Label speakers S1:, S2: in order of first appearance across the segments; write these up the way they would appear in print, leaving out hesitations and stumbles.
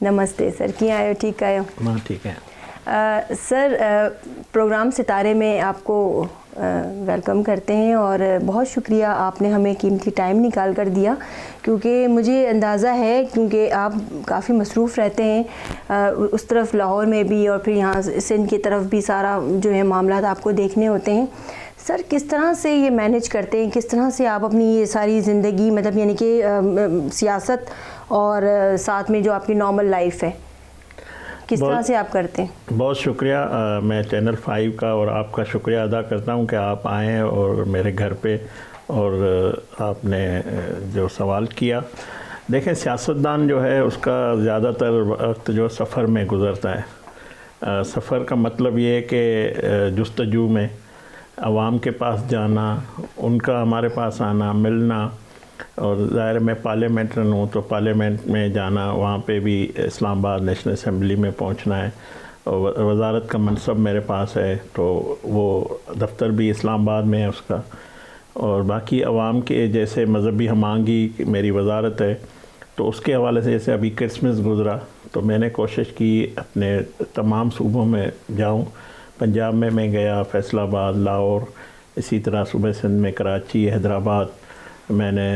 S1: नमस्ते सर, कि'यां आयो? ठीक आयो?
S2: हाँ ठीक है
S1: सर, प्रोग्राम सितारे में आपको वेलकम करते हैं और बहुत शुक्रिया आपने हमें कीमती टाइम निकाल कर दिया, क्योंकि मुझे अंदाज़ा है क्योंकि आप काफ़ी मसरूफ़ रहते हैं उस तरफ लाहौर में भी और फिर यहाँ सिंध की तरफ भी सारा जो है मामला आपको देखने होते हैं। सर, किस तरह से ये मैनेज करते हैं, किस तरह से आप अपनी ये सारी ज़िंदगी मतलब यानी कि सियासत और साथ में जो आपकी नॉर्मल लाइफ है, किस तरह से आप करते हैं?
S2: बहुत शुक्रिया। मैं चैनल 5 का और आपका शुक्रिया अदा करता हूं कि आप आए और मेरे घर पे और आपने जो सवाल किया। देखें, सियासतदान जो है उसका ज़्यादातर वक्त जो सफ़र में गुज़रता है। सफ़र का मतलब ये है कि जुस्तजू में आवाम के पास जाना, उनका हमारे पास आना, मिलना, और ज़ाहिर मैं पार्लियामेंटन हूँ तो पार्लियामेंट में जाना, वहाँ पे भी इस्लामाबाद नेशनल असम्बली में पहुँचना है, और वज़ारत का मनसब मेरे पास है तो वो दफ्तर भी इस्लामाबाद में है उसका। और बाकी आवाम के जैसे मजहबी हमांगी मेरी वज़ारत है, तो उसके हवाले से जैसे अभी क्रिसमस गुज़रा तो मैंने कोशिश की अपने तमाम सूबों में जाऊँ। पंजाब में मैं गया, फैसलाबाद, लाहौर, इसी तरह सूबे सिंध में कराची, हैदराबाद मैंने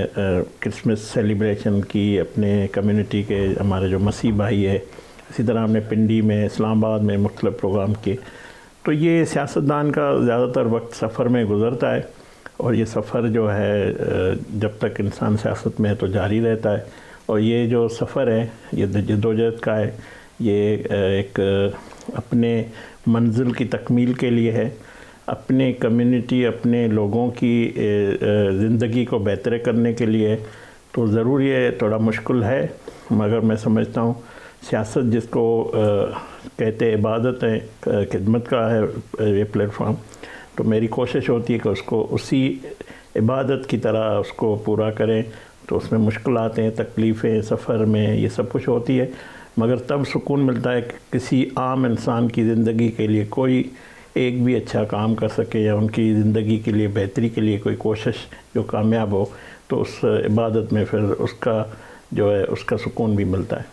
S2: क्रिसमस सेलिब्रेशन की अपने कम्युनिटी के, हमारे जो मसीह भाई है। इसी तरह हमने पिंडी में, इस्लामाबाद में मुख्तलिफ प्रोग्राम किए। तो ये सियासतदान का ज़्यादातर वक्त सफ़र में गुज़रता है, और ये सफ़र जो है जब तक इंसान सियासत में है तो जारी रहता है। और ये जो सफ़र है ये जद्दोजहद का है, ये एक अपने मंजिल की तकमील के लिए है, अपने कम्युनिटी, अपने लोगों की ज़िंदगी को बेहतर करने के लिए। तो ज़रूर ये थोड़ा मुश्किल है, मगर मैं समझता हूँ सियासत जिसको कहते इबादत है, खिदमत का है ये प्लेटफॉर्म, तो मेरी कोशिश होती है कि उसको उसी इबादत की तरह उसको पूरा करें। तो उसमें मुश्किलात हैं, तकलीफ़ें सफ़र में, ये सब कुछ होती है, मगर तब सुकून मिलता है कि किसी आम इंसान की ज़िंदगी के लिए कोई एक भी अच्छा काम कर सके, या उनकी ज़िंदगी के लिए बेहतरी के लिए कोई कोशिश जो कामयाब हो, तो उस इबादत में फिर उसका जो है उसका सुकून भी मिलता है।